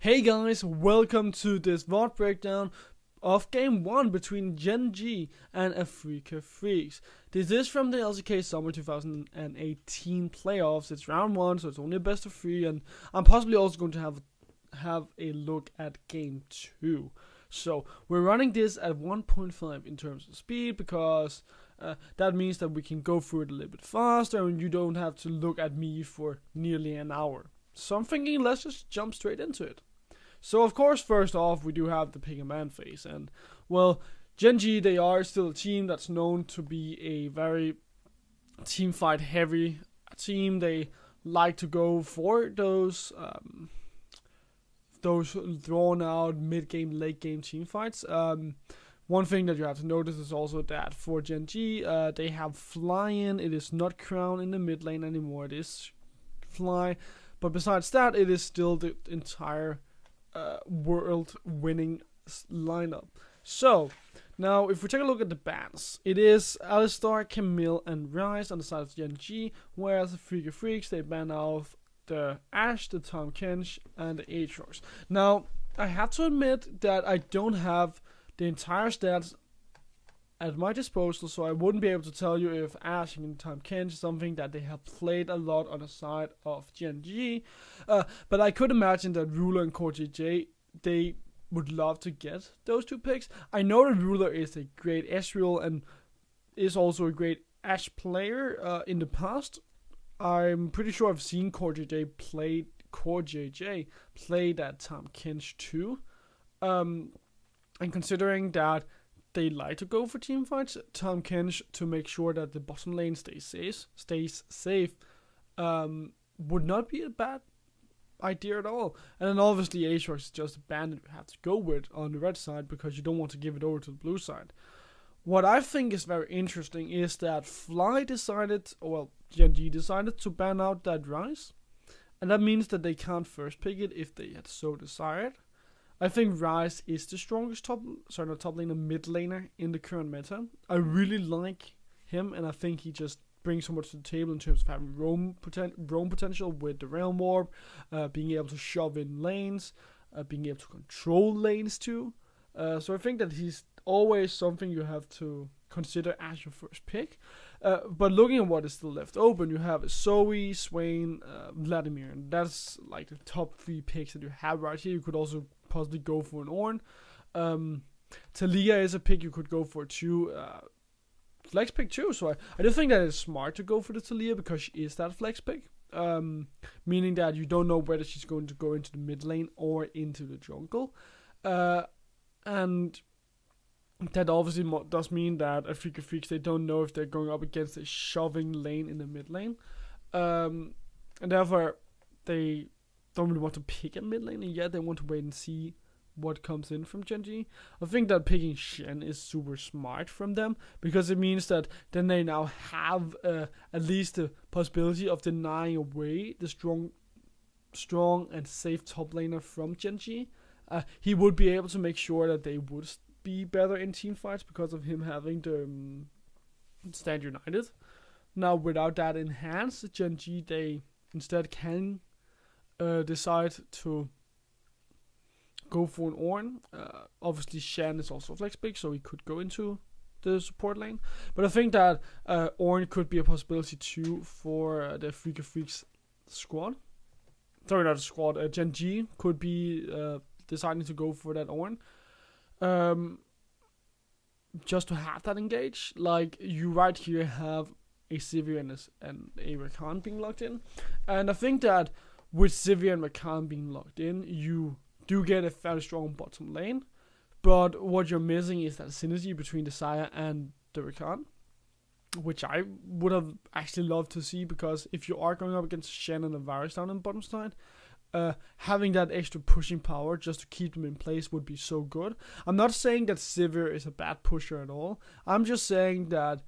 Hey guys, welcome to this VOD breakdown of Game 1 between GEN.G and Afreeca Freecs. This is from the LCK Summer 2018 playoffs. It's round 1, so it's only a best of 3, and I'm possibly also going to have a look at Game 2. So, we're running this at 1.5 in terms of speed, because that means that we can go through it a little bit faster, and you don't have to look at me for nearly an hour. So I'm thinking let's just jump straight into it. So of course, first off, we do have the pick a man phase, and well, GEN.G, they are still a team that's known to be a very team fight heavy team. They like to go for those drawn out mid game, late game team fights. One thing that you have to notice is also that for GEN.G, they have fly-in. It is not crown in the mid lane anymore. It is fly. But besides that, it is still the entire world winning lineup. So now if we take a look at the bans, it is Alistar, Camille and Ryze on the side of GEN.G, whereas the Freecs, they ban off the Ashe, the Tahm Kench and the Aatrox. Now I have to admit that I don't have the entire stats at my disposal, so I wouldn't be able to tell you if Ashe and Tahm Kench is something that they have played a lot on the side of GEN.G. But I could imagine that Ruler and CoreJJ, they would love to get those two picks. I know that Ruler is a great Ezreal and is also a great Ashe player in the past. I'm pretty sure I've seen CoreJJ play that Tahm Kench too. And considering that they like to go for team fights, Tahm Kench, to make sure that the bottom lane stays safe, would not be a bad idea at all. And then obviously Aatrox is just a bandit you have to go with on the red side, because you don't want to give it over to the blue side. What I think is very interesting is that GEN.G decided to ban out that Ryze, and that means that they can't first pick it if they had so desired. I think Ryze is the strongest mid laner in the current meta. I really like him, and I think he just brings so much to the table in terms of having roam potential with the Realm Warp, being able to shove in lanes, being able to control lanes too. So I think that he's always something you have to consider as your first pick. But looking at what is still left open, you have Zoe, Swain, Vladimir, and that's like the top 3 picks that you have right here. You could also possibly go for an Ornn. Taliyah is a pick you could go for too. Flex pick too. So I do think that it's smart to go for the Taliyah, because she is that flex pick. Meaning that you don't know whether she's going to go into the mid lane or into the jungle. And that obviously does mean that Afreeca Freecs, they don't know if they're going up against a shoving lane in the mid lane. And therefore, they don't really want to pick a mid lane yet. They want to wait and see what comes in from GEN.G. I think that picking Shen is super smart from them, because it means that then they now have at least the possibility of denying away the strong and safe top laner from GEN.G. He would be able to make sure that they would be better in team fights because of him having the Stand United. Now without that enhanced, GEN.G, they instead can decide to go for an Ornn. Obviously Shen is also flex pick, so he could go into the support lane. But I think that Ornn could be a possibility too for the Afreeca Freecs squad. Sorry, not a squad. GEN.G could be deciding to go for that Ornn. Just to have that engage. Like, you right here have a Sivir and a Rakan being locked in. And I think that with Sivir and Rakan being locked in, you do get a fairly strong bottom lane. But what you're missing is that synergy between the Xayah and the Rakan, which I would have actually loved to see, because if you are going up against Shen and the Varus down on the bottom side, having that extra pushing power just to keep them in place would be so good. I'm not saying that Sivir is a bad pusher at all. I'm just saying that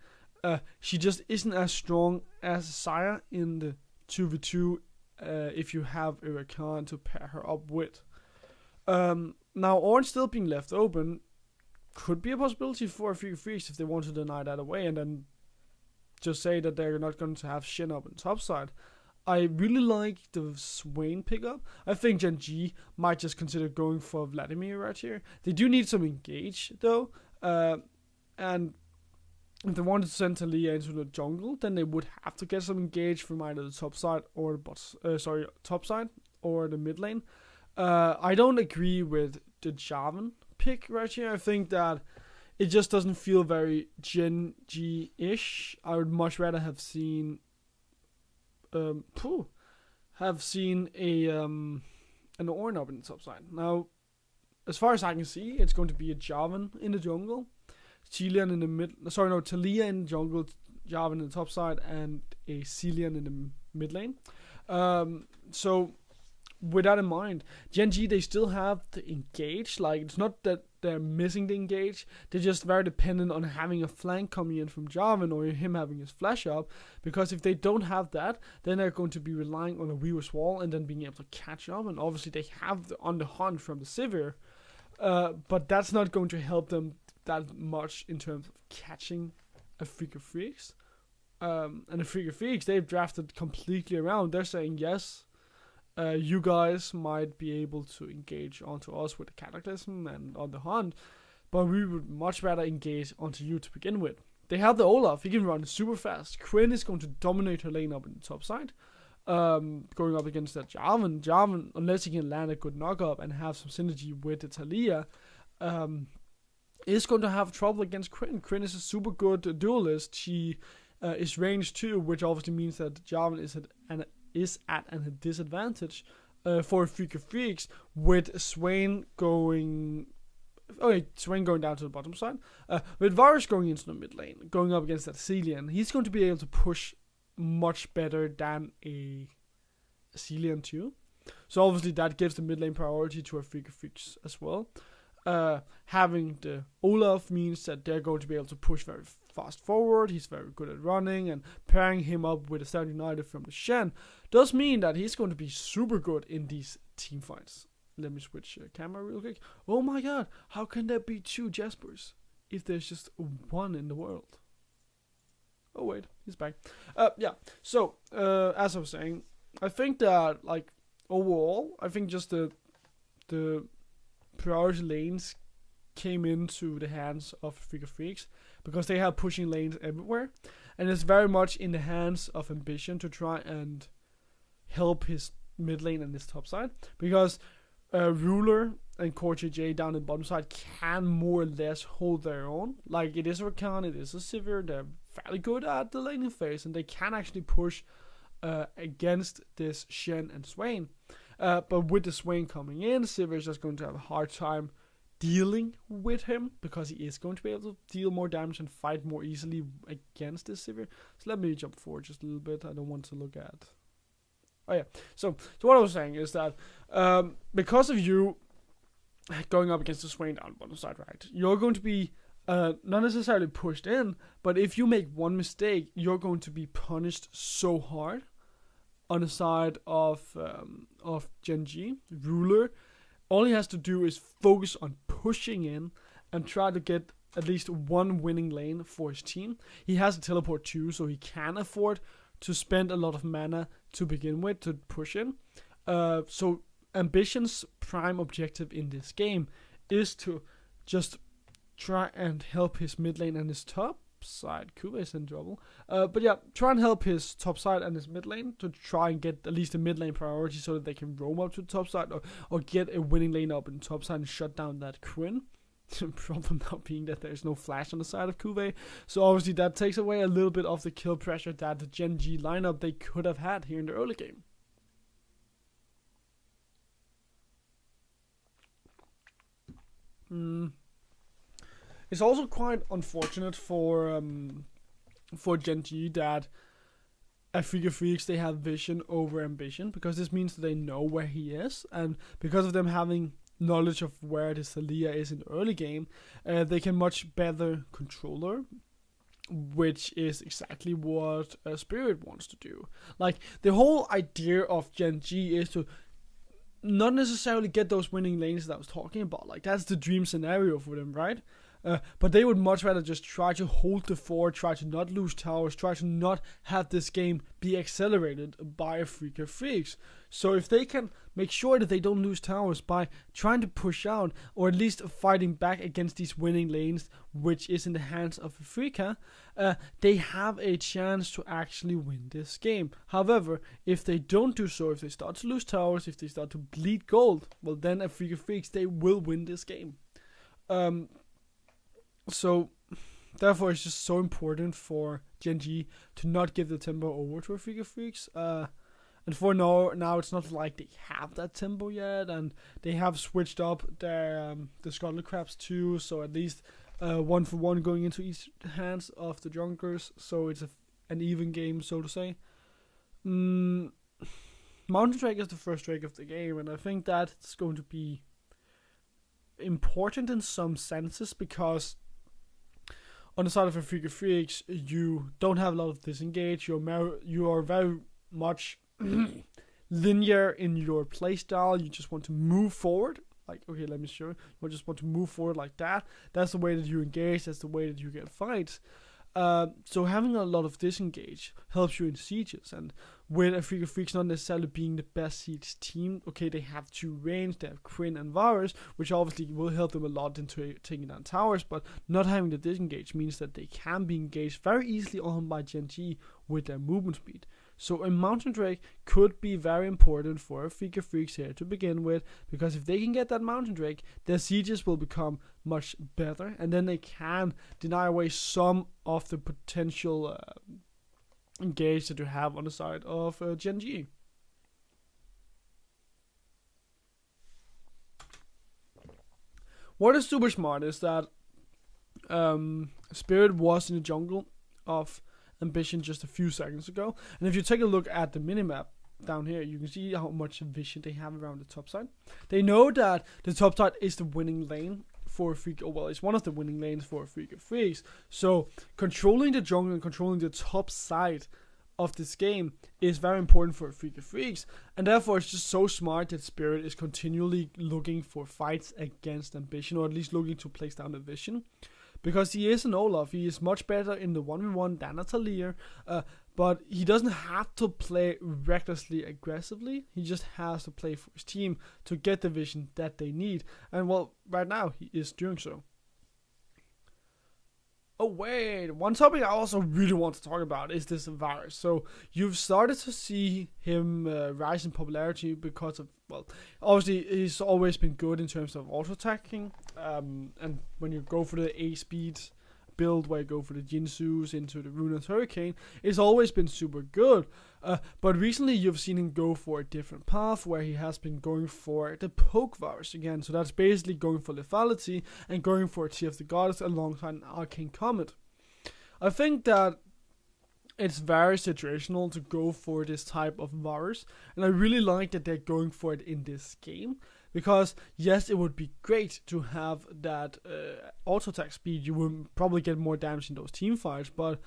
she just isn't as strong as Xayah in the 2v2 if you have a Rakan to pair her up with. Now Ornn still being left open could be a possibility for Afreeca Freecs if they want to deny that away, and then just say that they're not going to have Shen up on top side. I really like the Swain pickup. I think Gen.G might just consider going for Vladimir right here. They do need some engage though, and if they wanted to send Taliyah into the jungle, then they would have to get some engage from either the top side or the top side or the mid lane. I don't agree with the Jarvan pick right here. I think that it just doesn't feel very Gen.G-ish. I would much rather have seen an Ornn up in the top side. Now, as far as I can see, it's going to be a Jarvan in the jungle, Taliyah in the jungle, Jarvan in the top side, and a Cillian in the mid lane. So with that in mind, Gen.G, they still have the engage. Like, it's not that they're missing the engage, they're just very dependent on having a flank coming in from Jarvan or him having his flash up, because if they don't have that, then they're going to be relying on a Weaver's Wall and then being able to catch up, and obviously they have on the hunt from the Sivir, but that's not going to help them that much in terms of catching Afreeca Freecs. And Afreeca Freecs, they've drafted completely around. They're saying, yes, you guys might be able to engage onto us with the Cataclysm and on the hunt, but we would much rather engage onto you to begin with. They have the Olaf, he can run super fast. Quinn is going to dominate her lane up in the top side, going up against that Jarvan, unless he can land a good knock-up and have some synergy with the Taliyah, is going to have trouble against Quinn. Quinn is a super good duelist. She is range 2, which obviously means that Jarvan is at a disadvantage for Afreeca Freecs, with Swain going down to the bottom side, with Varus going into the mid lane, going up against that Cillian. He's going to be able to push much better than a Cillian too. So obviously that gives the mid lane priority to Afreeca Freecs as well. Having the Olaf means that they're going to be able to push very fast forward. He's very good at running, and pairing him up with a Sound United from the Shen does mean that he's going to be super good in these team fights. Let me switch camera real quick. Oh my god, how can there be 2 Jaspers if there's just 1 in the world? Oh wait, he's back. Yeah, so as I was saying, I think that, like, overall, I think just the priority lanes came into the hands of Afreeca Freecs because they have pushing lanes everywhere, and it's very much in the hands of Ambition to try and help his mid lane and his top side, because Ruler and Core JJ down the bottom side can more or less hold their own. Like, it is a Rakan, it is a Sivir, they're fairly good at the laning phase, and they can actually push against this Shen and Swain. But with the Swain coming in, Sivir is just going to have a hard time dealing with him, because he is going to be able to deal more damage and fight more easily against this Sivir. So let me jump forward just a little bit. I don't want to look at... Oh yeah, so what I was saying is that because of you going up against the Swain down the bottom side, right, you're going to be not necessarily pushed in, but if you make one mistake, you're going to be punished so hard. On the side of Gen.G, Ruler, all he has to do is focus on pushing in and try to get at least one winning lane for his team. He has a teleport too, so he can afford to spend a lot of mana to begin with to push in. So Ambition's prime objective in this game is to just try and help his mid lane and his top side. Kuba is in trouble. But yeah, try and help his top side and his mid lane to try and get at least a mid lane priority so that they can roam up to the top side, or get a winning lane up in the top side and shut down that Quinn. Problem now being that there's no flash on the side of Kuve, so obviously that takes away a little bit of the kill pressure that the Gen.G lineup they could have had here in the early game. It's also quite unfortunate for Gen.G that Afreeca Freecs, they have vision over Ambition, because this means that they know where he is, and because of them having knowledge of where the Taliyah is in the early game, they can much better control her, which is exactly what Spirit wants to do. Like, the whole idea of Gen.G is to not necessarily get those winning lanes that I was talking about. Like, that's the dream scenario for them, right? But they would much rather just try to hold the fort, try to not lose towers, try to not have this game be accelerated by Afreeca Freecs. So if they can make sure that they don't lose towers by trying to push out, or at least fighting back against these winning lanes, which is in the hands of Afreeca, they have a chance to actually win this game. However, if they don't do so, if they start to lose towers, if they start to bleed gold, well then Afreeca Freecs, they will win this game. So, therefore, it's just so important for Gen.G to not give the tempo over to Afreeca Freecs. And for now, it's not like they have that tempo yet, and they have switched up their the Scuttle Crabs too. So at least 1-for-1 going into each hands of the junglers. So it's an even game, so to say. Mountain Drake is the first Drake of the game, and I think that's going to be important in some senses, because on the side of Afreeca Freecs, you don't have a lot of disengage. You are very much linear in your playstyle. You just want to move forward. Like, okay, let me show you. You just want to move forward like that. That's the way that you engage. That's the way that you get fights. So having a lot of disengage helps you in sieges, and with Afreeca Freecs not necessarily being the best siege team, okay, they have 2 range, they have Quinn and Varus, which obviously will help them a lot into taking down towers, but not having the disengage means that they can be engaged very easily on by Gen.G with their movement speed. So a Mountain Drake could be very important for Afreeca Freecs here to begin with, because if they can get that Mountain Drake, their sieges will become much better, and then they can deny away some of the potential engage that you have on the side of Gen.G. What is super smart is that Spirit was in the jungle of Ambition just a few seconds ago, and if you take a look at the minimap down here, you can see how much vision they have around the top side. They know that the top side is the winning lane for Afreeca, well, it's one of the winning lanes for Afreeca Freecs. So controlling the jungle and controlling the top side of this game is very important for Afreeca Freecs, and therefore it's just so smart that Spirit is continually looking for fights against Ambition, or at least looking to place down the vision. Because he is an Olaf, he is much better in the 1v1 than a Talir, but he doesn't have to play recklessly aggressively, he just has to play for his team to get the vision that they need, and well, right now he is doing so. Oh wait, one topic I also really want to talk about is this Varus. So you've started to see him rise in popularity because of, well, obviously he's always been good in terms of auto-attacking, and when you go for the A-speed build where you go for the Jinsus into the Runa's Hurricane, it's always been super good. But recently you've seen him go for a different path where he has been going for the poke Varus again. So that's basically going for lethality and going for a Tear of the Goddess alongside an Arcane Comet. I think that it's very situational to go for this type of Varus, and I really like that they're going for it in this game. Because yes, it would be great to have that auto attack speed. You would probably get more damage in those team fights, but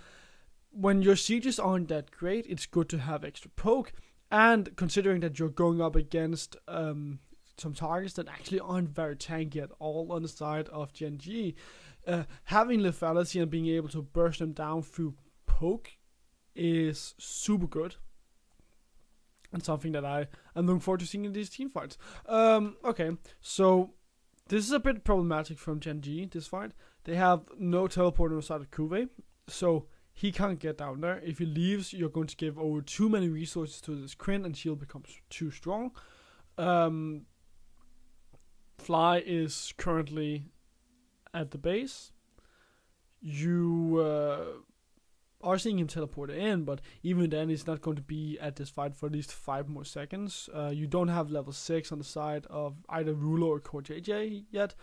when your sieges aren't that great, it's good to have extra poke. And considering that you're going up against some targets that actually aren't very tanky at all on the side of Gen.G, having lethality and being able to burst them down through poke is super good. And something that I am looking forward to seeing in these team fights. Okay, so this is a bit problematic from Gen.G, this fight. They have no teleport on the side of Kuve, so he can't get down there. If he leaves, you're going to give over too many resources to this Kryn, and shield becomes too strong. Fly is currently at the base. You are seeing him teleport in, but even then he's not going to be at this fight for at least 5 more seconds. You don't have level 6 on the side of either Rulo or Core JJ yet,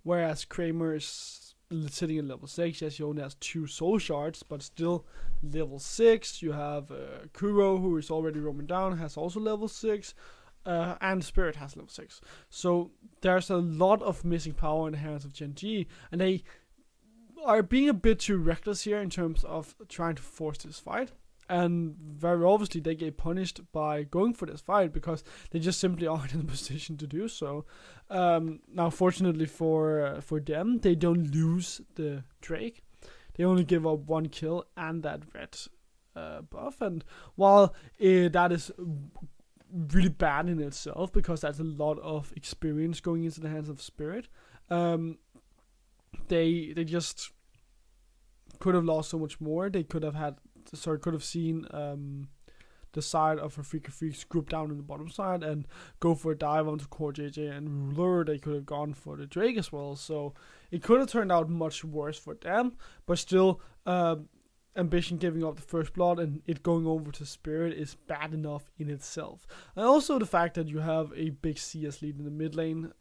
whereas Kramer is sitting at level 6. Yes, he only has 2 soul shards, but still level 6. You have Kuro, who is already roaming down, has also level 6, and Spirit has level 6. So there's a lot of missing power in the hands of Gen.G, and they are being a bit too reckless here in terms of trying to force this fight. And very obviously they get punished by going for this fight because they just simply aren't in a position to do so. Now, fortunately for them, they don't lose the Drake. They only give up 1 kill and that red buff. And while that is really bad in itself, because that's a lot of experience going into the hands of Spirit, they just could have lost so much more. They could have seen the side of Freecs group down in the bottom side and go for a dive onto Core JJ and Ruler. They could have gone for the Drake as well. So it could have turned out much worse for them. But still, Ambition giving up the first blood and it going over to Spirit is bad enough in itself. And also the fact that you have a big CS lead in the mid lane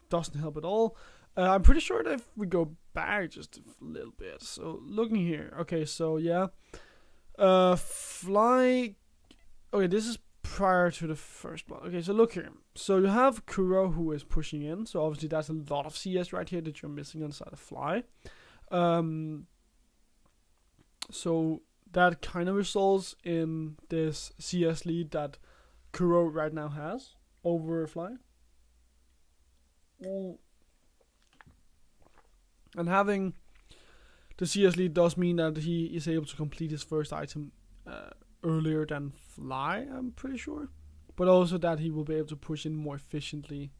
doesn't help at all. I'm pretty sure that if we go back just a little bit. So looking here. Okay, so yeah. Fly. Okay, this is prior to the first blood. Okay, so look here. So you have Kuro who is pushing in. So obviously that's a lot of CS right here that you're missing on the side of Fly. So that kind of results in this CS lead that Kuro right now has over Fly. And having the CS lead does mean that he is able to complete his first item earlier than Fly, I'm pretty sure. But also that he will be able to push in more efficiently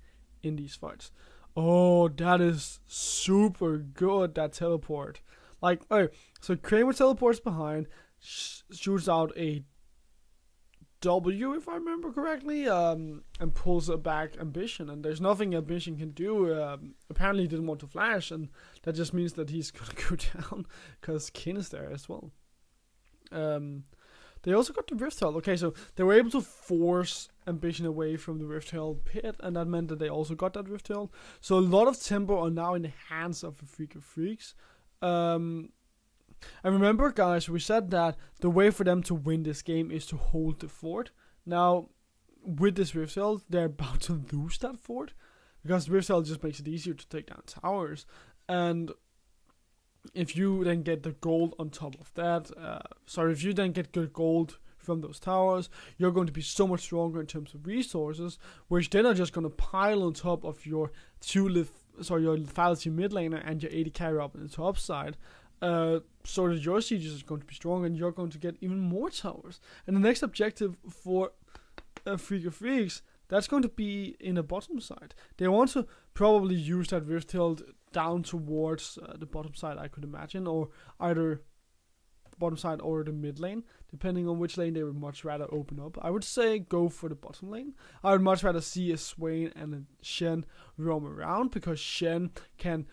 in these fights. Oh, that is super good, that teleport. Like, okay, so Kramer teleports behind, shoots out a W, if I remember correctly, and pulls back Ambition, and there's nothing Ambition can do. Apparently he didn't want to flash, and that just means that he's gonna go down, because Kin is there as well. They also got the Rift Herald. Okay, so they were able to force Ambition away from the Rift Herald pit, and that meant that they also got that Rift Herald. So a lot of tempo are now in the hands of the Freecs. And remember, guys, we said that the way for them to win this game is to hold the fort. Now, with this Rift Herald, they're about to lose that fort, because the Rift Herald just makes it easier to take down towers. And if you then get the gold on top of that, if you then get good gold from those towers, you're going to be so much stronger in terms of resources, which then are just going to pile on top of your your lethality mid laner and your AD carry up on the top side. So that your siege is going to be strong and you're going to get even more towers. And the next objective for Freecs, that's going to be in the bottom side. They want to probably use that Rift Herald down towards the bottom side, I could imagine, or either the bottom side or the mid lane, depending on which lane they would much rather open up. I would say go for the bottom lane. I would much rather see a Swain and a Shen roam around, because Shen can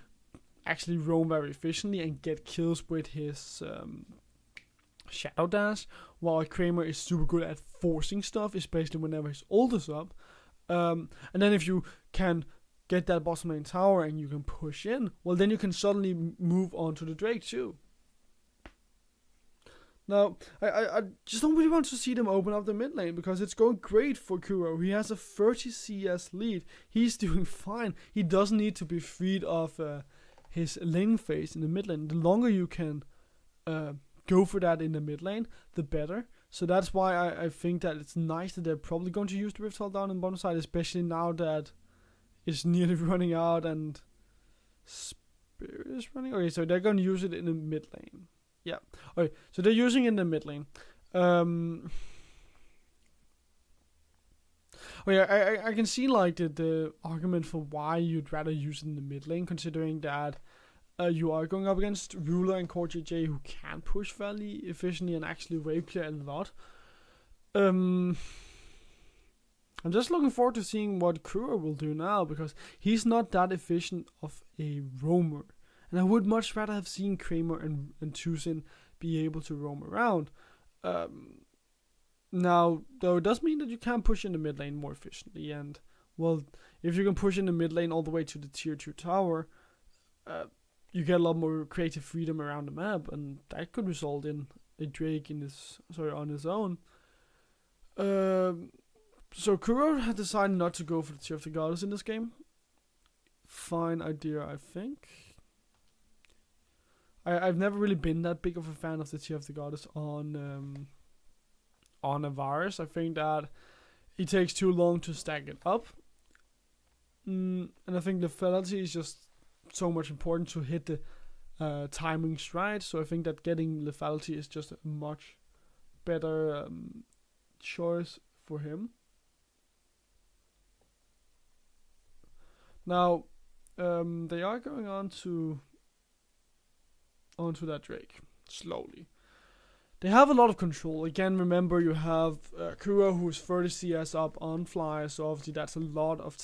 actually roam very efficiently and get kills with his shadow dash, while Kramer is super good at forcing stuff, especially whenever his ult is up. And then if you can get that bottom lane tower and you can push in, well, then you can suddenly move on to the Drake too. Now, I just don't really want to see them open up the mid lane, because it's going great for Kuro. He has a 30 CS lead. He's doing fine. He doesn't need to be freed of his lane phase in the mid lane. The longer you can go for that in the mid lane, the better. So that's why I think that it's nice that they're probably going to use the Rift Herald down in bottom side, especially now that it's nearly running out and Spirit is running. Okay, so they're going to use it in the mid lane. Yeah. Okay, so they're using it in the mid lane. I can see like the argument for why you'd rather use it in the mid lane, considering that you are going up against Ruler and Core JJ, who can push fairly efficiently and actually wave clear a lot. I'm just looking forward to seeing what Kuro will do now, because he's not that efficient of a roamer. And I would much rather have seen Kramer and Tusin be able to roam around. Now, though, it does mean that you can push in the mid lane more efficiently. And, well, if you can push in the mid lane all the way to the tier 2 tower, you get a lot more creative freedom around the map. And that could result in a Drake on his own. So Kuro had decided not to go for the tier of the goddess in this game. Fine idea, I think. I've never really been that big of a fan of the Tear of the Goddess on a virus. I think that it takes too long to stack it up. And I think lethality is just so much important to hit the timings right. So I think that getting lethality is just a much better choice for him. Now, they are going onto that Drake slowly. They have a lot of control. Again, remember you have Kuro, who's 30 CS up on Fly, so obviously that's a lot of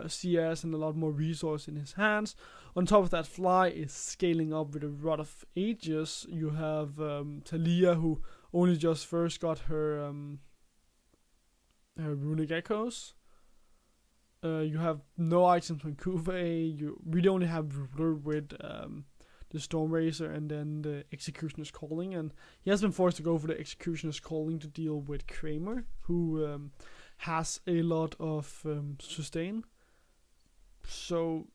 CS and a lot more resource in his hands. On top of that, Fly is scaling up with a lot of Aegis. You have Talia, who only just first got her runic echoes. You have no items on Kuve. You really only have Ruler with the Stormraiser and then the Executioner's Calling, and he has been forced to go for the Executioner's Calling to deal with Kramer, who has a lot of sustain. So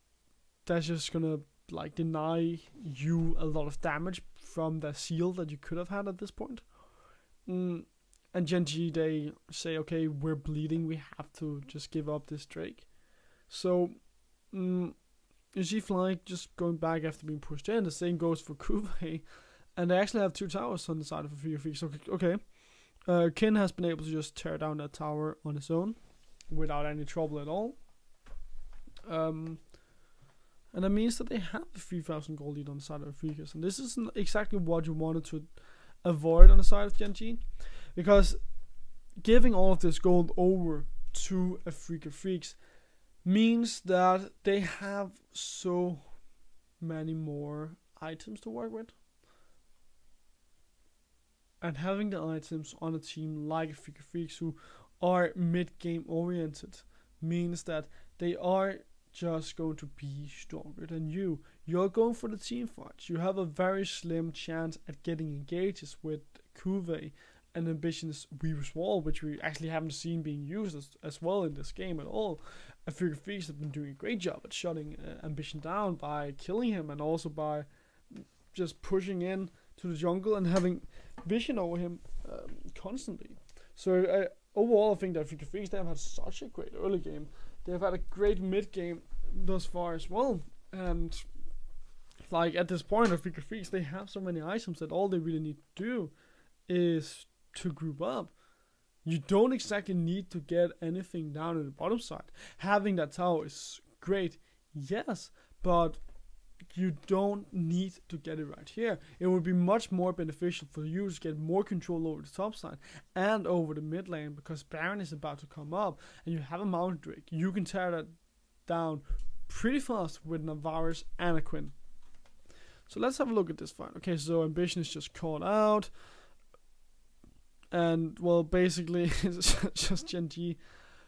that's just gonna like deny you a lot of damage from the seal that you could have had at this point. And Gen.G, they say, okay, we're bleeding, we have to just give up this Drake. So you see Fly just going back after being pushed in. The same goes for Kuve, and they actually have 2 towers on the side of Afreeca. So okay, Kin has been able to just tear down that tower on his own without any trouble at all. And that means that they have a 3,000 gold lead on the side of Afreeca, and this isn't exactly what you wanted to avoid on the side of Gen.G, because giving all of this gold over to Afreeca Freecs means that they have so many more items to work with. And having the items on a team like Afreeca Freecs, who are mid-game oriented, means that they are just going to be stronger than you. You're going for the team fights. You have a very slim chance at getting engages with Kuve and Ambition's Weaver's Wall, which we actually haven't seen being used as well in this game at all. Afreeca Freecs have been doing a great job at shutting Ambition down by killing him, and also by just pushing in to the jungle and having vision over him constantly. So overall, I think that Afreeca Freecs, they have had such a great early game. They have had a great mid game thus far as well, and like at this point, Afreeca Freecs, they have so many items that all they really need to do is to group up. You don't exactly need to get anything down in the bottom side. Having that tower is great, yes, but you don't need to get it right here. It would be much more beneficial for you to get more control over the top side and over the mid lane, because Baron is about to come up and you have a Mountain Drake. You can tear that down pretty fast with Navarus and a Quinn. So let's have a look at this fight. Okay, so Ambition is just caught out. And, well, basically, it's just Gen.G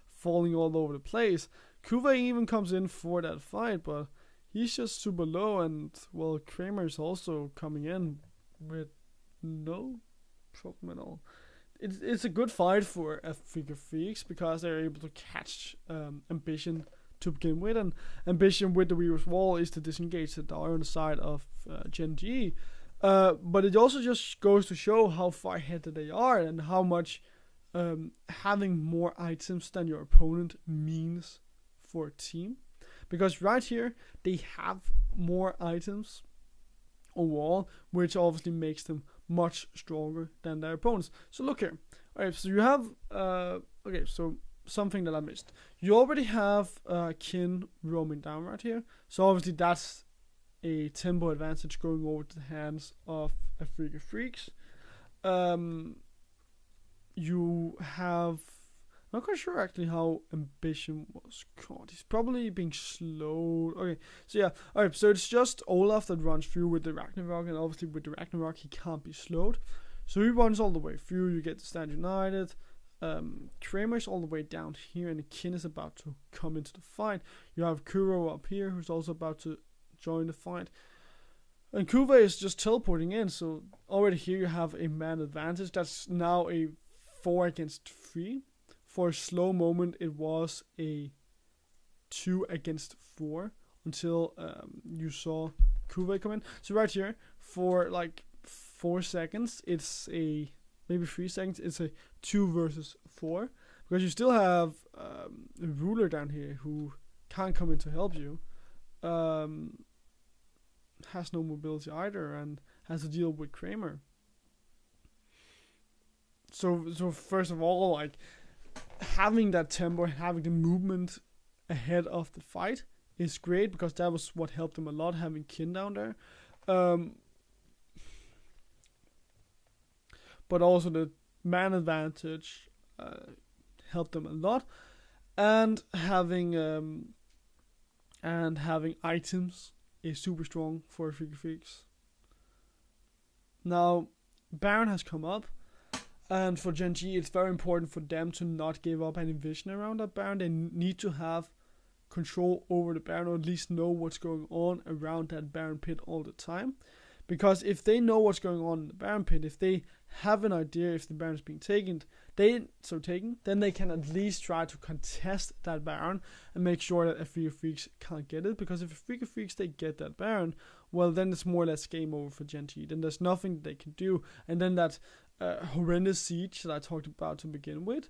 falling all over the place. Kuve even comes in for that fight, but he's just super low, and, well, Kramer is also coming in with no problem at all. It's a good fight for Afreeca Freecs, because they're able to catch Ambition to begin with, and Ambition with the Weaver's Wall is to disengage the tower on the side of Gen.G. But it also just goes to show how far ahead they are, and how much having more items than your opponent means for a team. Because right here, they have more items overall, which obviously makes them much stronger than their opponents. So look here. Alright, so you have, okay, so something that I missed. You already have Kin roaming down right here. So obviously that's a tempo advantage going over to the hands of Afreeca Freecs. You have, I'm not quite sure actually how Ambition was caught. He's probably being slowed. Okay, so yeah, alright, so it's just Olaf that runs through with the Ragnarok, and obviously with the Ragnarok he can't be slowed. So he runs all the way through, you get the Stand United. Kramer's all the way down here, and the Kin is about to come into the fight. You have Kuro up here, who's also about to join the fight. And Kuve is just teleporting in, so already here you have a man advantage. That's now a 4 against 3. For a slow moment, it was a 2 against 4 until you saw Kuwei come in. So right here, for like 4 seconds, it's a, maybe 3 seconds, it's a 2 versus 4. Because you still have a ruler down here who can't come in to help you. Has no mobility either and has to deal with Kramer. So first of all, like, having that tempo, having the movement ahead of the fight is great, because that was what helped them a lot, having Kin down there. But also the man advantage helped them a lot, and having items is super strong for Freecs. Now, Baron has come up, and for Gen.G it's very important for them to not give up any vision around that Baron. They need to have control over the Baron, or at least know what's going on around that Baron pit all the time. Because if they know what's going on in the Baron pit, if they have an idea if the Baron is being taken, then they can at least try to contest that Baron and make sure that Afreeca Freecs can't get it. Because if Afreeca Freecs they get that Baron, well, then it's more or less game over for Gen.G. Then there's nothing they can do, and then that horrendous siege that I talked about to begin with,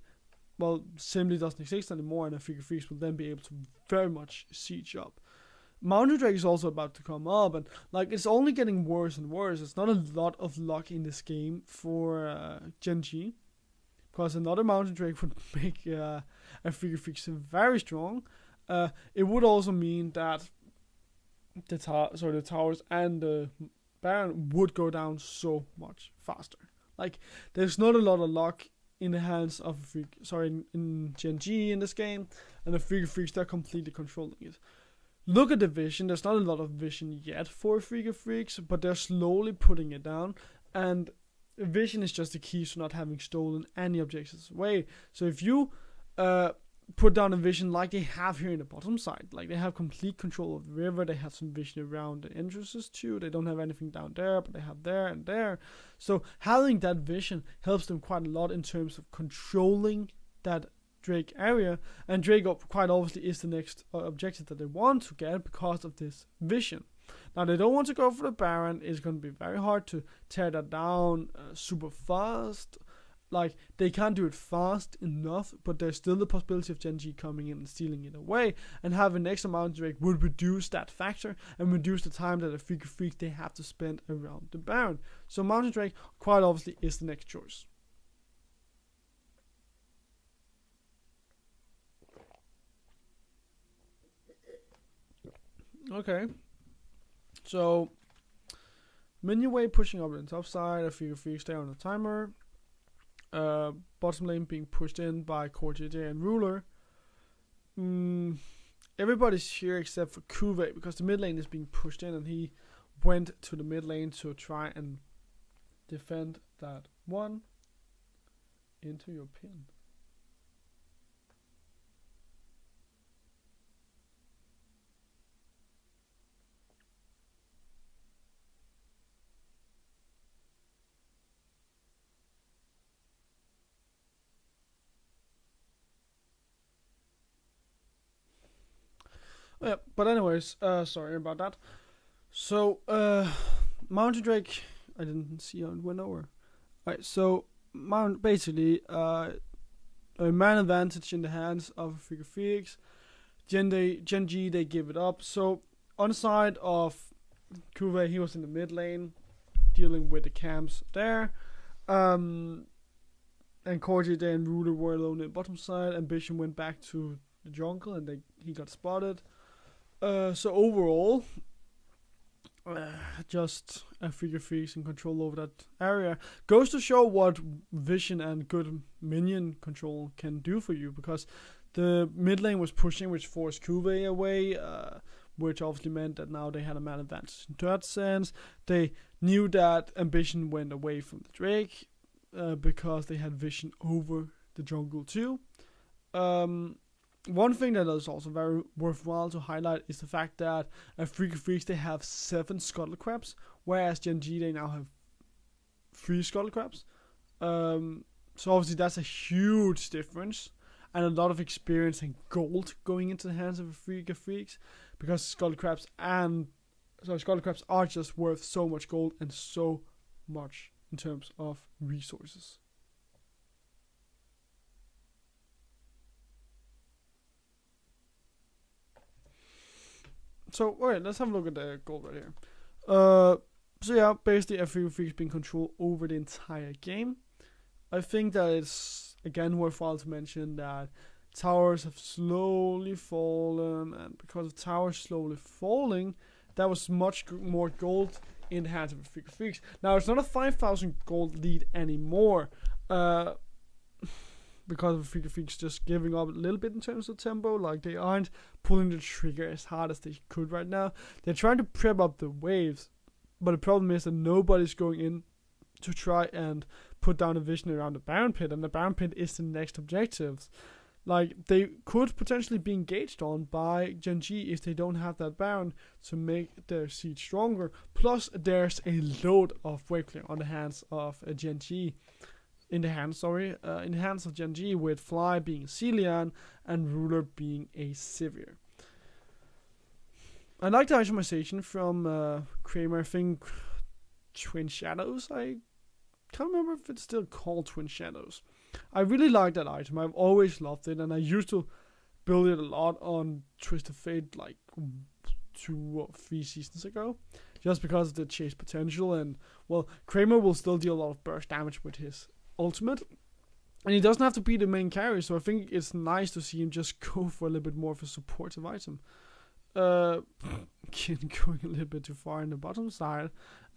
well, simply doesn't exist anymore, and Afreeca Freecs will then be able to very much siege up. Mountain Drake is also about to come up, and like, it's only getting worse and worse. It's not a lot of luck in this game for Gen.G, because another Mountain Drake would make Afreeca Freecs very strong. It would also mean that the towers and the Baron would go down so much faster. Like, there's not a lot of luck in the hands of in Gen.G in this game, and the Afreeca Freecs, they're completely controlling it. Look at the vision. There's not a lot of vision yet for Afreeca Freecs, but they're slowly putting it down, and vision is just the key to not having stolen any objectives away. So if you put down a vision like they have here in the bottom side, like they have complete control of the river, they have some vision around the entrances too, they don't have anything down there, but they have there and there. So having that vision helps them quite a lot in terms of controlling that Drake area, and Drake quite obviously is the next objective that they want to get because of this vision. Now, they don't want to go for the Baron. It's going to be very hard to tear that down super fast. Like, they can't do it fast enough, but there's still the possibility of Gen.G coming in and stealing it away, and having an extra Mountain Drake would reduce that factor and reduce the time that Afreeca Freecs they have to spend around the Baron. So Mountain Drake quite obviously is the next choice. Okay, so minion wave pushing up on the top side, Afreeca Freecs stay on the timer. Bottom lane being pushed in by Core JJ and Ruler. Everybody's here except for Kuwei, because the mid lane is being pushed in, and he went to the mid lane to try and defend that one into your pin. Yeah, but anyways, sorry about that. So, Mountain Drake, I didn't see how it went over. Alright, so, basically, a man advantage in the hands of Afreeca Freecs. Gen.G, they give it up. So, on the side of Kuwei, he was in the mid lane, dealing with the camps there. And Core JJ and Ruler were alone in the bottom side. Ambition went back to the jungle, and he got spotted. So overall, just Afreeca Freecs in control over that area. Goes to show what vision and good minion control can do for you, because the mid lane was pushing, which forced Kuwei away, which obviously meant that now they had a man advantage. In that sense, they knew that Ambition went away from the Drake, because they had vision over the jungle too. One thing that is also very worthwhile to highlight is the fact that Afreeca Freecs they have 7 scuttle crabs, whereas Gen.G they now have 3 scuttle crabs. So obviously that's a huge difference, and a lot of experience and gold going into the hands of Afreeca Freecs, because scuttle crabs and Skull Crabs are just worth so much gold and so much in terms of resources. So, alright, let's have a look at the gold right here. So yeah, basically Afreeca being control over the entire game. I think that it's, again, worthwhile to mention that towers have slowly fallen, and because of towers slowly falling, that was much more gold in the hands of Freecs. Now, it's not a 5,000 gold lead anymore, because of Freecs just giving up a little bit in terms of tempo. Like, they aren't pulling the trigger as hard as they could right now. They're trying to prep up the waves, but the problem is that nobody's going in to try and put down a vision around the Baron Pit, and the Baron Pit is the next objectives. Like, they could potentially be engaged on by Gen.G if they don't have that Baron to make their siege stronger. Plus, there's a load of wave clear on the hands of Gen.G. In the hands of Gen.G, with Fly being Celian and Ruler being a Sivir. I like the itemization from Kramer. I think Twin Shadows. I can't remember if it's still called Twin Shadows. I really like that item. I've always loved it, and I used to build it a lot on Twisted Fate like 2 or 3 seasons ago, just because of the chase potential. And well, Kramer will still deal a lot of burst damage with his ultimate, and he doesn't have to be the main carry, so I think it's nice to see him just go for a little bit more of a supportive item. Kin going a little bit too far in the bottom side,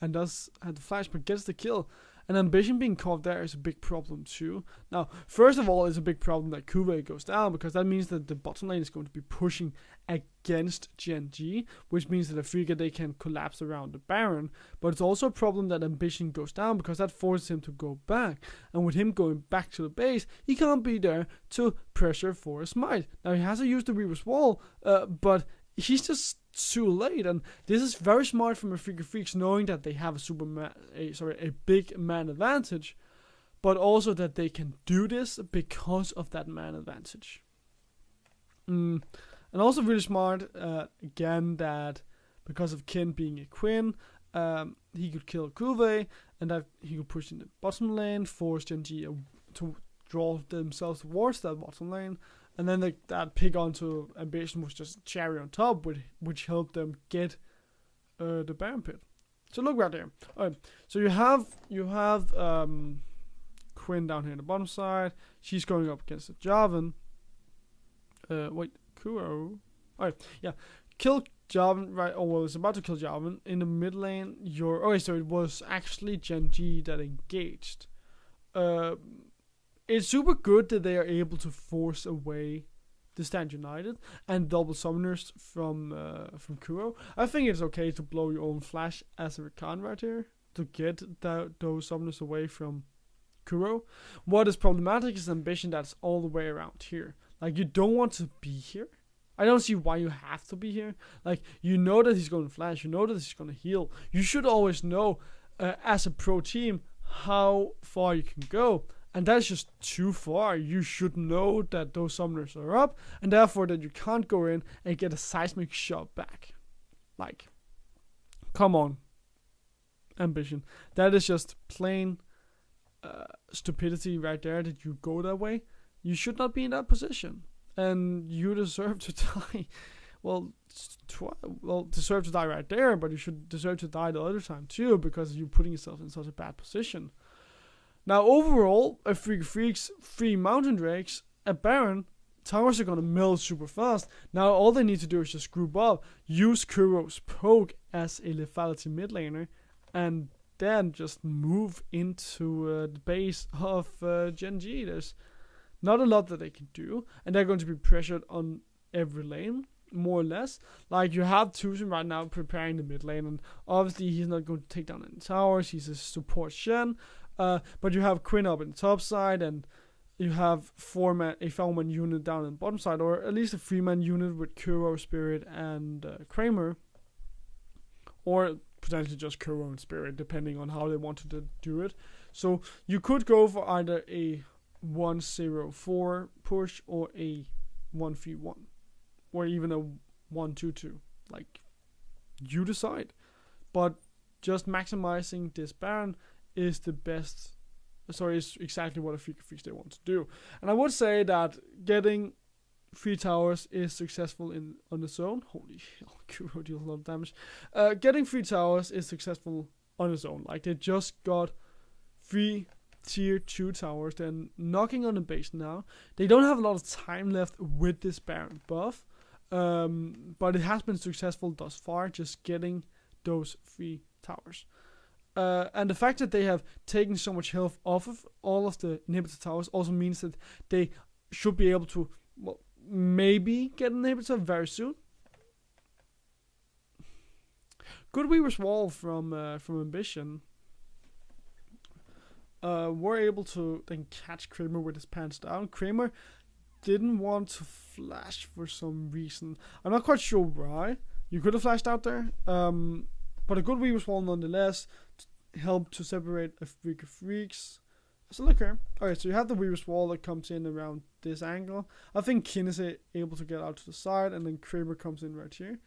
and does have the flash but gets the kill. And Ambition being caught there is a big problem too. Now, first of all, it's a big problem that Kuve goes down, because that means that the bottom lane is going to be pushing against Gen.G, which means that Afreeca, they can collapse around the Baron. But it's also a problem that Ambition goes down, because that forces him to go back. And with him going back to the base, he can't be there to pressure for a smite. Now, he has to use the Reaver's Wall, but he's just too late, and this is very smart from Freecs, knowing that they have a big man advantage, but also that they can do this because of that man advantage. And also really smart, again, that because of Kin being a Quinn, he could kill Kuve, and that he could push in the bottom lane, force Gen.G to draw themselves towards that bottom lane. And then that pick onto Ambition was just cherry on top, which helped them get the Baron Pit. So look right there. Alright, so you have Quinn down here on the bottom side. She's going up against the Jarvan. Kuro. Alright, yeah. Kill Jarvan, right? Oh, well, it's about to kill Jarvan. In the mid lane, so it was actually Gen.G that engaged. It's super good that they are able to force away the Stand United and double summoners from Kuro. I think it's okay to blow your own flash as a Rakan right here to get those summoners away from Kuro. What is problematic is Ambition that's all the way around here. Like, you don't want to be here. I don't see why you have to be here. Like, you know that he's going to flash. You know that he's going to heal. You should always know, as a pro team, how far you can go. And that's just too far. You should know that those summoners are up, and therefore that you can't go in and get a seismic shot back. Like, come on, Ambition. That is just plain stupidity right there, that you go that way. You should not be in that position, and you deserve to die. Deserve to die right there, but you should deserve to die the other time too, because you're putting yourself in such a bad position. Now, overall, Freecs, 3 Mountain Drakes, a Baron, towers are gonna mill super fast. Now, all they need to do is just group up, use Kuro's poke as a lethality mid laner, and then just move into the base of Gen.G. There's not a lot that they can do, and they're going to be pressured on every lane, more or less. Like, you have Tucson right now preparing the mid lane, and obviously he's not going to take down any towers. He's a support Shen. But you have Quinn up in the top side, and you have a 4-man unit down in the bottom side, or at least a 3-man unit with Kuro, Spirit, and Kramer, or potentially just Kuro and Spirit, depending on how they wanted to do it. So you could go for either a 1-0-4 push or a 1-3-1, or even a 1-2-2. Like, You decide. But just maximizing this Baron is the best. Sorry, is exactly what Afreeca Freecs they want to do. And I would say that getting 3 towers is successful on its own. Holy hell, Kuro deals a lot of damage. Getting 3 towers is successful on its own. Like, they just got 3 tier 2 towers. They're knocking on the base now. They don't have a lot of time left with this Baron buff. But it has been successful thus far, just getting those 3 towers. And the fact that they have taken so much health off of all of the inhibitor towers also means that they should be able to, well, maybe get an inhibitor very soon. Good Weaver's Wall from Ambition. Were able to then catch Kramer with his pants down. Kramer didn't want to flash for some reason. I'm not quite sure why. You could have flashed out there. But a good Weaver's Wall nonetheless helped to separate Afreeca Freecs. So look here. Alright, so you have the Weaver's Wall that comes in around this angle. I think Kin is able to get out to the side, and then Kramer comes in right here.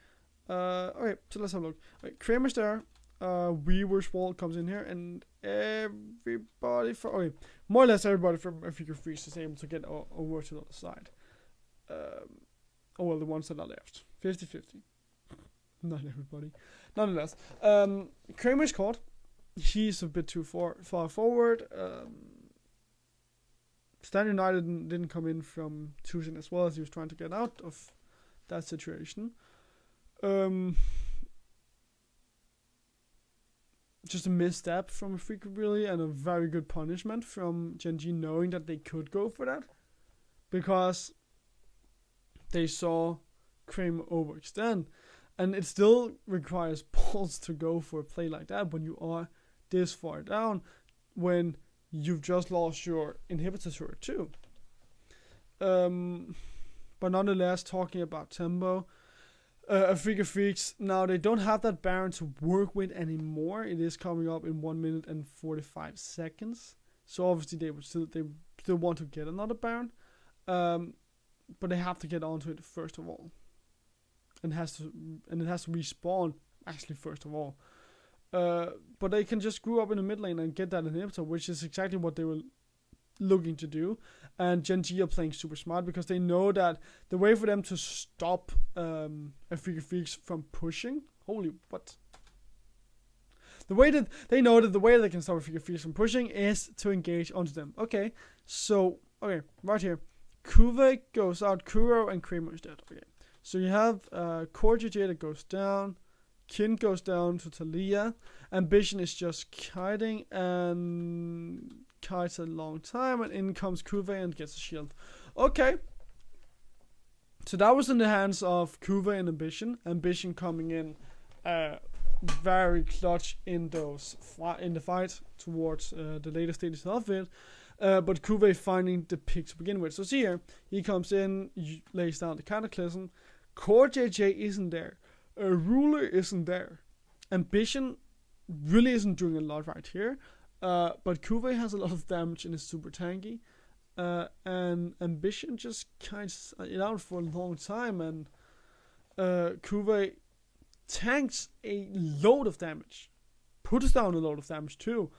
Alright, so let's have a look. Alright, Kramer's there. Weaver's Wall comes in here, and everybody from more or less everybody from Afreeca Freecs is able to get over to the other side. Well, the ones that are left. 50-50. Not everybody. Nonetheless, Kramer's caught. He's a bit too far forward. Stan United didn't come in from choosing as well, as he was trying to get out of that situation. Just a misstep from Afreeca, really, and a very good punishment from Gen.G, knowing that they could go for that, because they saw Kramer overextend. And it still requires balls to go for a play like that when you are this far down, when you've just lost your inhibitor turret too. But nonetheless, talking about tempo, Afreeca Freecs, now they don't have that Baron to work with anymore. It is coming up in 1 minute and 45 seconds. So obviously they still want to get another Baron. But they have to get onto it first of all. And it has to respawn actually first of all. But they can just screw up in the mid lane and get that inhibitor, which is exactly what they were looking to do. And Gen.G are playing super smart, because they know that the way for them to stop Afreeca Freecs from pushing, the way that they know that the way they can stop Afreeca Freecs from pushing is to engage onto them. Okay, right here, Kuve goes out, Kuro and Kramer is dead. Okay. So you have Core GG that goes down, Kin goes down to Talia, Ambition is just kiting and kites a long time, and in comes Kuve and gets a shield. Okay. So that was in the hands of Kuve and Ambition. Ambition coming in very clutch in the fight towards the later stages of it. But Kuve finding the pick to begin with. So see here, he comes in, lays down the Cataclysm. Core JJ isn't there. Ruler isn't there. Ambition really isn't doing a lot right here. But Kuve has a lot of damage and is super tanky. And Ambition just kinds it out for a long time. And Kuve tanks a load of damage. Puts down a load of damage too.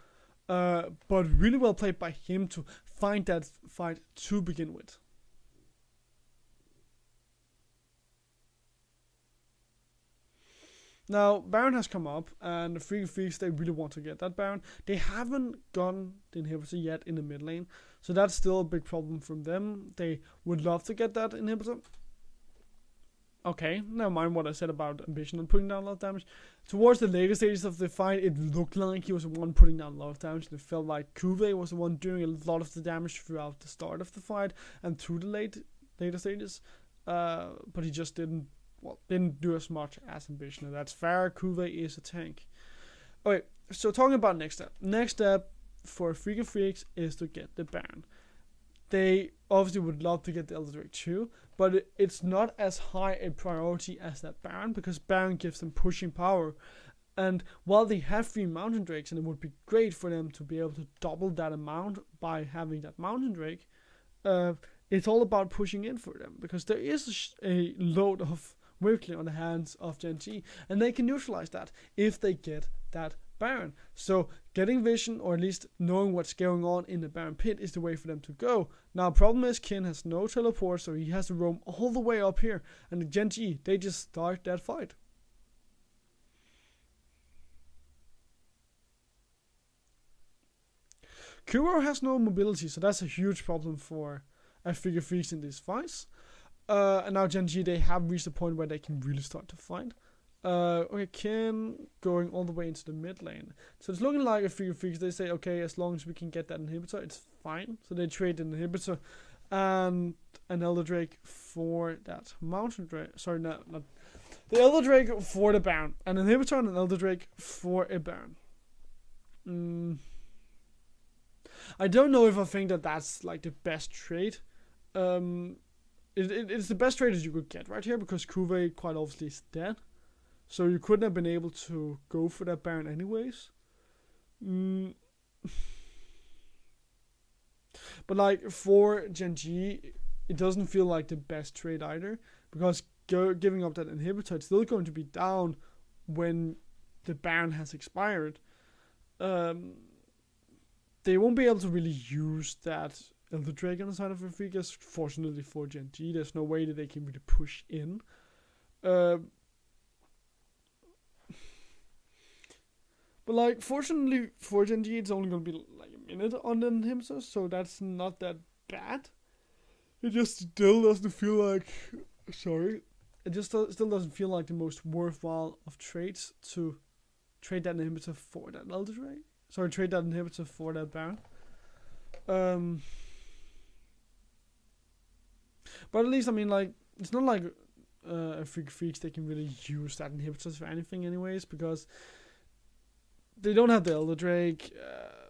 But really well played by him to find that fight to begin with. Now, Baron has come up, and the Afreeca Freecs, they really want to get that Baron. They haven't gotten the inhibitor yet in the mid lane, so that's still a big problem from them. They would love to get that inhibitor. Okay, never mind what I said about Ambition and putting down a lot of damage. Towards the later stages of the fight, it looked like he was the one putting down a lot of damage. It felt like Kuve was the one doing a lot of the damage throughout the start of the fight and through the later stages. But he just didn't do as much as Ambition. And that's fair. Kuve is a tank. Okay, so talking about next step. Next step for Afreeca Freecs is to get the Baron. They obviously would love to get the Elder Drake too, but it's not as high a priority as that Baron, because Baron gives them pushing power. And while they have 3 Mountain Drakes, and it would be great for them to be able to double that amount by having that Mountain Drake, it's all about pushing in for them, because there is a load of weakly on the hands of Gen.G, and they can neutralize that if they get that Baron. So getting vision, or at least knowing what's going on in the Baron pit, is the way for them to go. Now, problem is Kin has no teleport, so he has to roam all the way up here, and the Gen.G, they just start that fight. Kuro has no mobility, so that's a huge problem for Afreeca Freecs in these fights. And now Gen.G, they have reached a point where they can really start to fight. Okay, Kin going all the way into the mid lane. So it's looking like Afreeca Freecs, they say, okay, as long as we can get that inhibitor, it's fine. So they trade an inhibitor and an Elder Drake for that Mountain Drake. Sorry, not the Elder Drake for the Baron. An inhibitor and an Elder Drake for a Baron. I don't know if I think that that's like the best trade. It's the best trade that you could get right here, because Kuve quite obviously is dead. So you couldn't have been able to go for that Baron anyways. But like for Gen.G, it doesn't feel like the best trade either, because giving up that inhibitor, it's still going to be down when the Baron has expired. They won't be able to really use that Elder Drake on the side of Afreeca. Fortunately for Gen.G, there's no way that they can really push in. But like, fortunately for Gen.G, it's only gonna be like a minute on the inhibitor, so that's not that bad. It just still doesn't feel like, it just still doesn't feel like the most worthwhile of trades to trade that inhibitor for that Elder Drake. Sorry, trade that inhibitor for that Baron. But at least, I mean, like, it's not like Afreeca Freecs, they can really use that inhibitor for anything anyways, because they don't have the Elder Drake.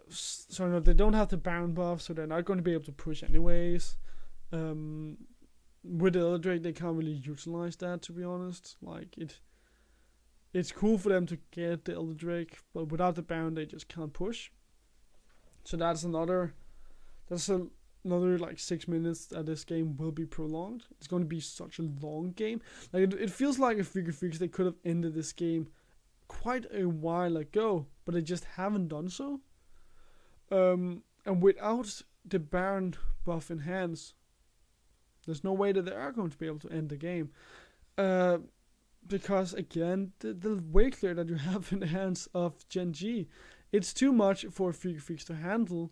They don't have the Baron buff, so they're not going to be able to push anyways. With the Elder Drake, they can't really utilize that, to be honest. Like, it's cool for them to get the Elder Drake, but without the Baron, they just can't push. So that's another like 6 minutes that this game will be prolonged. It's going to be such a long game. Like, it feels like Afreeca Freecs, they could have ended this game quite a while ago, but they just haven't done so. And without the Baron buff in hands, there's no way that they are going to be able to end the game. Because again, the weight clear that you have in the hands of Gen.G, it's too much for Afreeca Freecs to handle,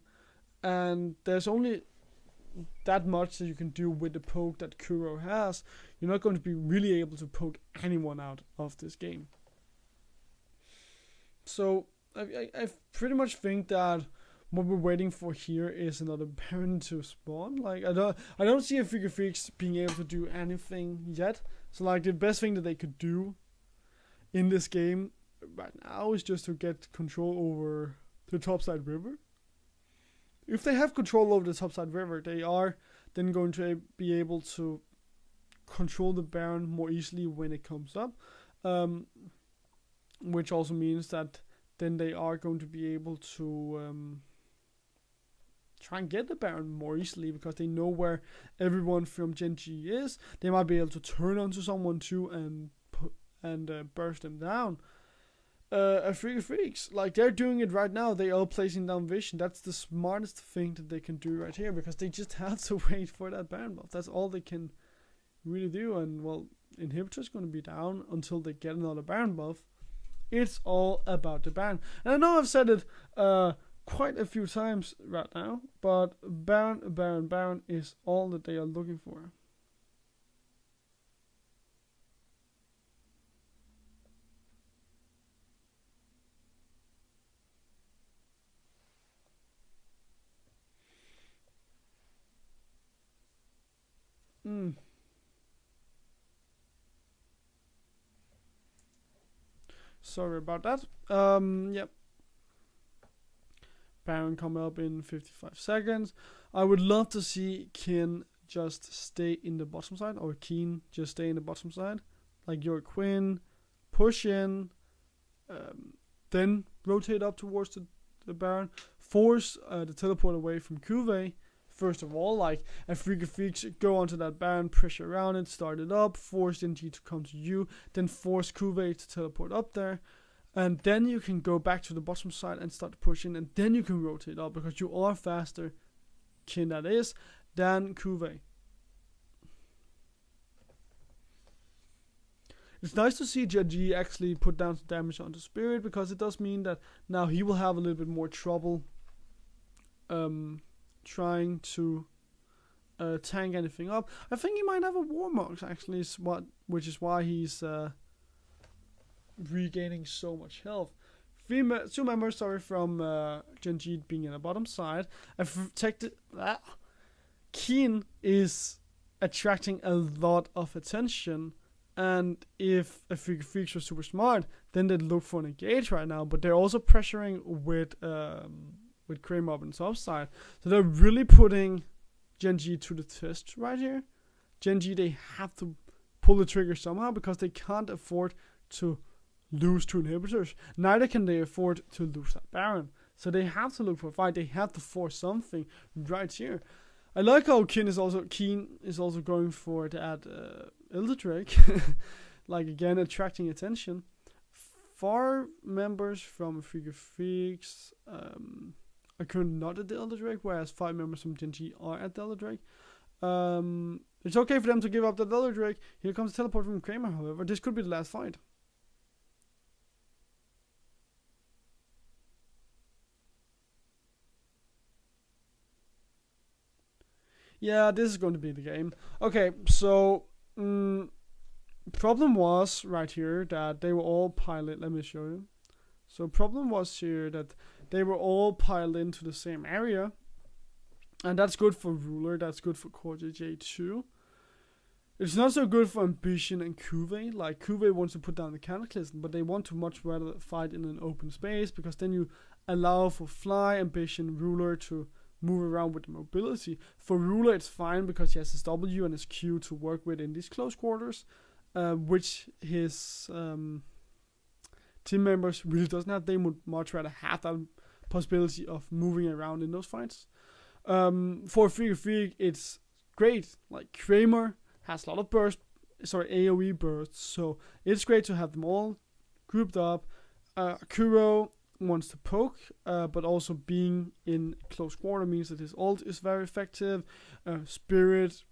and there's only that much that you can do with the poke that Kuro has. You're not going to be really able to poke anyone out of this game. So I pretty much think that what we're waiting for here is another Baron to spawn. Like, I don't see Afreeca Freecs being able to do anything yet. So like, the best thing that they could do in this game right now is just to get control over the topside river. If they have control over the topside river, they are then going to be able to control the Baron more easily when it comes up. Which also means that then they are going to be able to try and get the Baron more easily, because they know where everyone from Gen.G is. They might be able to turn onto someone too and burst them down. Afreeca Freecs, like, they're doing it right now. They are placing down vision. That's the smartest thing that they can do right here, because they just have to wait for that Baron buff. That's all they can really do. And well, inhibitor is going to be down until they get another Baron buff. It's all about the Baron. And I know I've said it quite a few times right now, but Baron is all that they are looking for. Sorry about that. Yep. Baron coming up in 55 seconds. I would love to see Kin just stay in the bottom side, or Keen just stay in the bottom side. Like, your Quinn, push in, then rotate up towards the Baron, force the teleport away from Kuve, first of all. Like, Freecs go onto that Baron, pressure around it, start it up, force Gen.G to come to you, then force Kuve to teleport up there. And then you can go back to the bottom side and start pushing, and then you can rotate up, because you are faster, Kin that is, than Kuve. It's nice to see Gen.G actually put down some damage onto Spirit, because it does mean that now he will have a little bit more trouble trying to tank anything up. I think he might have a Warmox actually, which is why he's regaining so much health. Two members, from Gen.G being in the bottom side. I've protected that. Keen is attracting a lot of attention, and if Freecs were super smart, then they'd look for an engage right now. But they're also pressuring with Kramer up on the top side, so they're really putting Gen.G to the test right here. Gen.G, they have to pull the trigger somehow, because they can't afford to lose 2 inhibitors. Neither can they afford to lose that Baron. So they have to look for a fight. They have to force something right here. I like how Keen is also going for that Elder Drake. Like, again, attracting attention. 4 members from Freecs are currently not at the Elder Drake, whereas 5 members from Gen.G are at the Elder Drake. It's okay for them to give up the Elder Drake. Here comes the teleport from Kramer, however. This could be the last fight. Yeah, this is going to be the game. Okay, so problem was right here that they were all piled. Let me show you. So problem was here that they were all piled into the same area, and that's good for Ruler. That's good for Core JJ too. It's not so good for Ambition and Kuve. Like, Kuve wants to put down the Cataclysm, but they want to much rather fight in an open space, because then you allow for Fly, Ambition, Ruler to move around with the mobility. For Ruler, it's fine because he has his W and his Q to work with in these close quarters, which his team members really doesn't have. They would much rather have that possibility of moving around in those fights. For Freecs, it's great. Like, Kramer has a lot of AoE bursts, so it's great to have them all grouped up. Kuro wants to poke, but also being in close quarter means that his ult is very effective. Spirit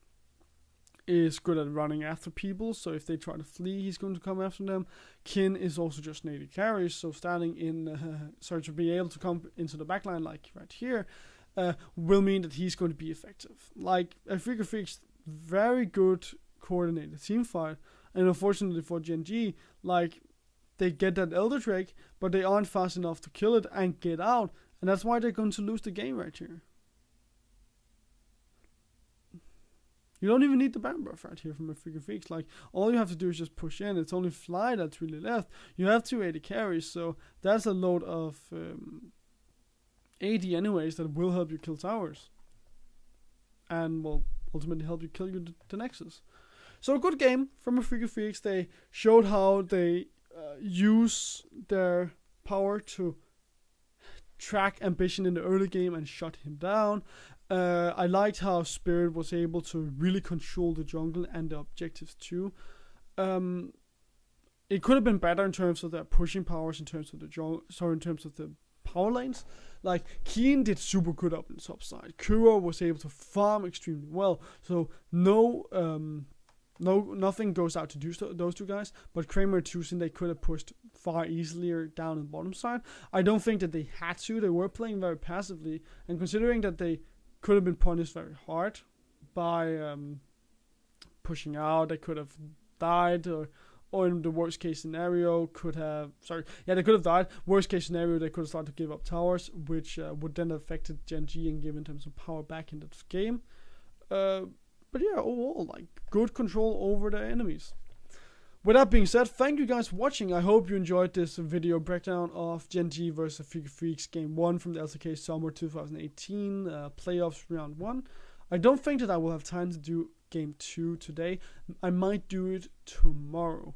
is good at running after people, so if they try to flee, he's going to come after them. Kin is also just native carry, so standing in, to be able to come into the backline, like right here, will mean that he's going to be effective. Like, Freecs, very good coordinated team fight, and unfortunately for Gen.G, like, they get that Elder Drake, but they aren't fast enough to kill it and get out, and that's why they're going to lose the game right here. You don't even need the Baron buff right here from a Freecs. Like, all you have to do is just push in. It's only Fly that's really left. You have 280 carries, so that's a load of 80 anyways that will help you kill towers, and will ultimately help you kill the Nexus. So a good game from a Freecs. They showed how they use their power to track Ambition in the early game and shut him down. I liked how Spirit was able to really control the jungle and the objectives too. It could have been better in terms of their pushing powers, in terms of the power lanes. Like, Keen did super good up on the top side. Kuro was able to farm extremely well, so nothing goes out to do those two guys. But Kramer and Tucson, they could have pushed far easier down on the bottom side. I don't think that they had to. They were playing very passively, and considering that they could have been punished very hard by pushing out, they could have died, or in the worst case scenario they could have died. Worst case scenario, they could have started to give up towers, which would then have affected Gen.G and given them some power back in the game. But yeah, overall, like, good control over the enemies. With that being said, thank you guys for watching. I hope you enjoyed this video breakdown of Gen.G versus Freecs Game 1 from the LCK Summer 2018 Playoffs Round 1. I don't think that I will have time to do Game 2 today. I might do it tomorrow.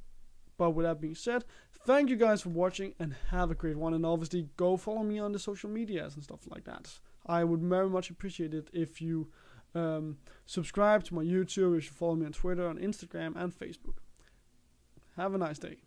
But with that being said, thank you guys for watching and have a great one. And obviously, go follow me on the social medias and stuff like that. I would very much appreciate it if you subscribe to my YouTube, if you follow me on Twitter, on Instagram, and Facebook. Have a nice day.